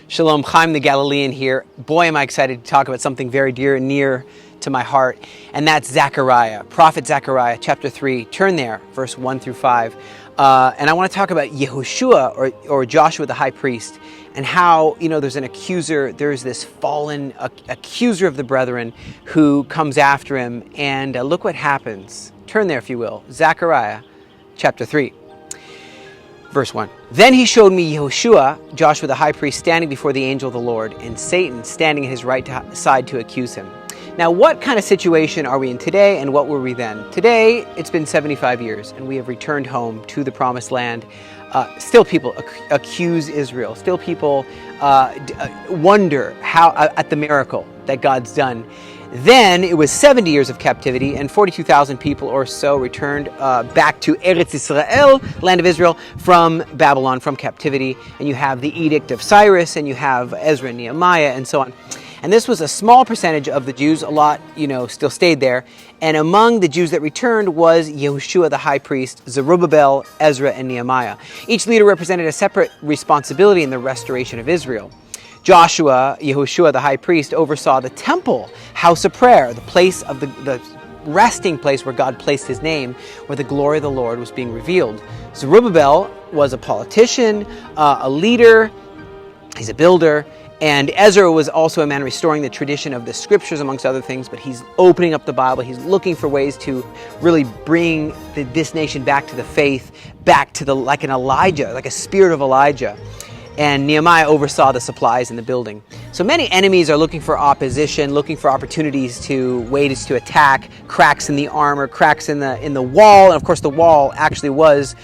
Shalom, Chaim the Galilean here. Boy, am I excited to talk about something very dear and near to my heart, and that's Zechariah, Prophet Zechariah, chapter 3. Turn there, verse 1 through 5. And I want to talk about Yeshua, or Joshua the high priest, and how, there's an accuser, there's this fallen accuser of the brethren who comes after him, and look what happens. Turn there, if you will. Zechariah, chapter 3. Verse 1. Then he showed me Yeshua, Joshua the high priest, standing before the angel of the Lord, and Satan standing at his right side to accuse him. Now, what kind of situation are we in today, and what were we then? Today, it's been 75 years, and we have returned home to the promised land. Still people accuse Israel. Still people wonder at the miracle that God's done. Then it was 70 years of captivity, and 42,000 people or so returned back to Eretz Israel, land of Israel, from Babylon, from captivity. And you have the Edict of Cyrus, and you have Ezra and Nehemiah, and so on. And this was a small percentage of the Jews. A lot, still stayed there. And among the Jews that returned was Yeshua the high priest, Zerubbabel, Ezra, and Nehemiah. Each leader represented a separate responsibility in the restoration of Israel. Joshua, Yeshua the high priest, oversaw the temple, house of prayer, the place of the resting place where God placed his name, where the glory of the Lord was being revealed. Zerubbabel was a politician, a leader, he's a builder, and Ezra was also a man restoring the tradition of the scriptures, amongst other things, but he's opening up the Bible. He's looking for ways to really bring this nation back to the faith, back to like an Elijah, like a spirit of Elijah. And Nehemiah oversaw the supplies in the building. So many enemies are looking for opposition, looking for opportunities ways to attack, cracks in the armor, cracks in the wall. And of course the wall actually was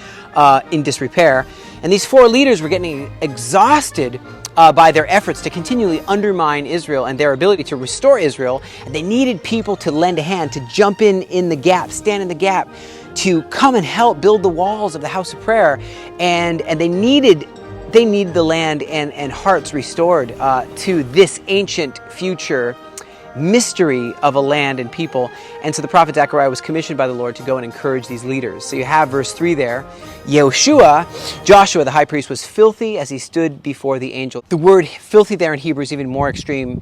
in disrepair. And these four leaders were getting exhausted by their efforts to continually undermine Israel and their ability to restore Israel. And they needed people to lend a hand, to jump in the gap, stand in the gap, to come and help build the walls of the house of prayer. And they needed the land and hearts restored to this ancient future mystery of a land and people. And so the prophet Zechariah was commissioned by the Lord to go and encourage these leaders. So you have verse 3 there. Joshua the high priest, was filthy as he stood before the angel. The word filthy there in Hebrew is even more extreme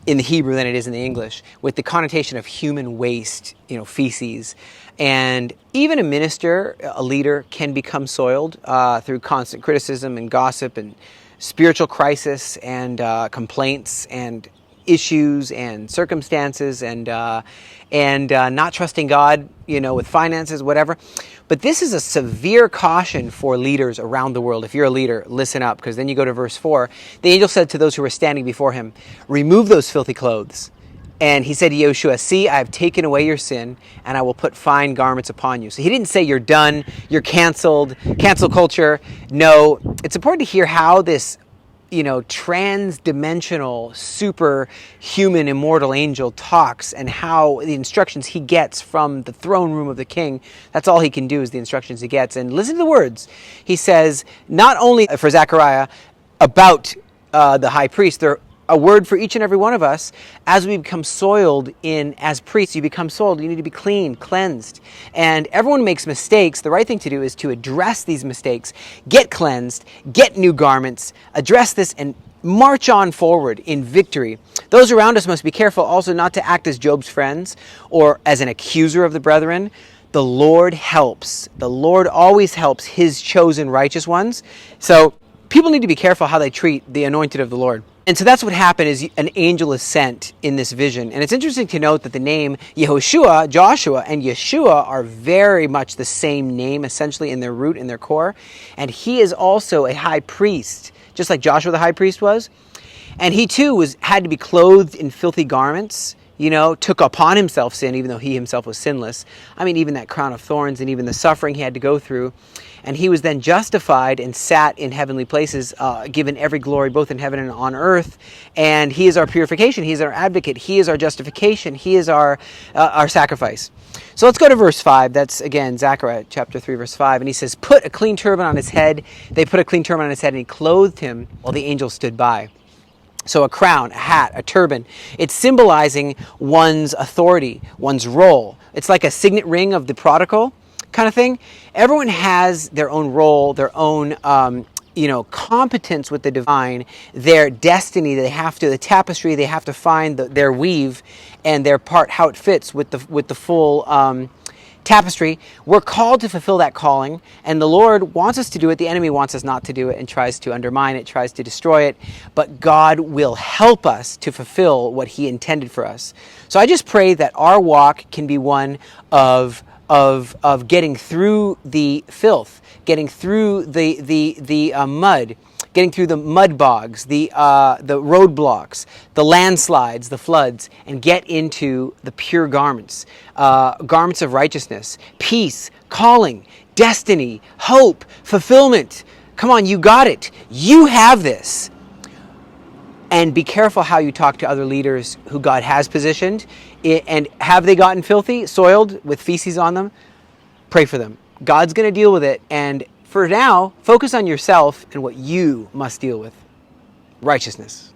in the Hebrew than it is in the English, with the connotation of human waste, feces. And even a minister, a leader, can become soiled through constant criticism and gossip and spiritual crisis and complaints and issues and circumstances and not trusting God, with finances, whatever. But this is a severe caution for leaders around the world. If you're a leader, listen up, because then you go to verse 4. The angel said to those who were standing before him, "Remove those filthy clothes." And he said to Yeshua, "See, I have taken away your sin, and I will put fine garments upon you." So he didn't say you're done, you're canceled, cancel culture. No, it's important to hear how this trans-dimensional, superhuman, immortal angel talks, and how the instructions he gets from the throne room of the king, that's all he can do, is the instructions he gets. And listen to the words. He says, not only for Zechariah, about the high priest, they're a word for each and every one of us. As we become soiled as priests, you become soiled. You need to be clean, cleansed. And everyone makes mistakes. The right thing to do is to address these mistakes, get cleansed, get new garments, address this, and march on forward in victory. Those around us must be careful also not to act as Job's friends or as an accuser of the brethren. The Lord helps. The Lord always helps his chosen righteous ones. So people need to be careful how they treat the anointed of the Lord. And so that's what happened, is an angel is sent in this vision. And it's interesting to note that the name Yehoshua, Joshua, and Yeshua are very much the same name, essentially, in their root, in their core. And he is also a high priest, just like Joshua the high priest was. And he too had to be clothed in filthy garments, took upon himself sin, even though he himself was sinless. I mean, even that crown of thorns and even the suffering he had to go through. And he was then justified and sat in heavenly places, given every glory, both in heaven and on earth. And he is our purification. He is our advocate. He is our justification. He is our sacrifice. So let's go to verse 5. That's, again, Zechariah chapter 3, verse 5. And he says, "Put a clean turban on his head." They put a clean turban on his head, and he clothed him while the angel stood by. So a crown, a hat, a turban, it's symbolizing one's authority, one's role. It's like a signet ring of the prodigal kind of thing. Everyone has their own role, their own competence with the divine, their destiny, the tapestry they have to find, their weave and their part, how it fits with the full tapestry. We're called to fulfill that calling, and the Lord wants us to do it. The enemy wants us not to do it and tries to undermine it, tries to destroy it, but God will help us to fulfill what he intended for us. So I just pray that our walk can be one of getting through the filth, getting through the mud, getting through the mud bogs, the roadblocks, the landslides, the floods, and get into the pure garments, garments of righteousness, peace, calling, destiny, hope, fulfillment. Come on, you got it. You have this. And be careful how you talk to other leaders who God has positioned. And have they gotten filthy, soiled with feces on them? Pray for them. God's going to deal with it. And for now, focus on yourself and what you must deal with. Righteousness.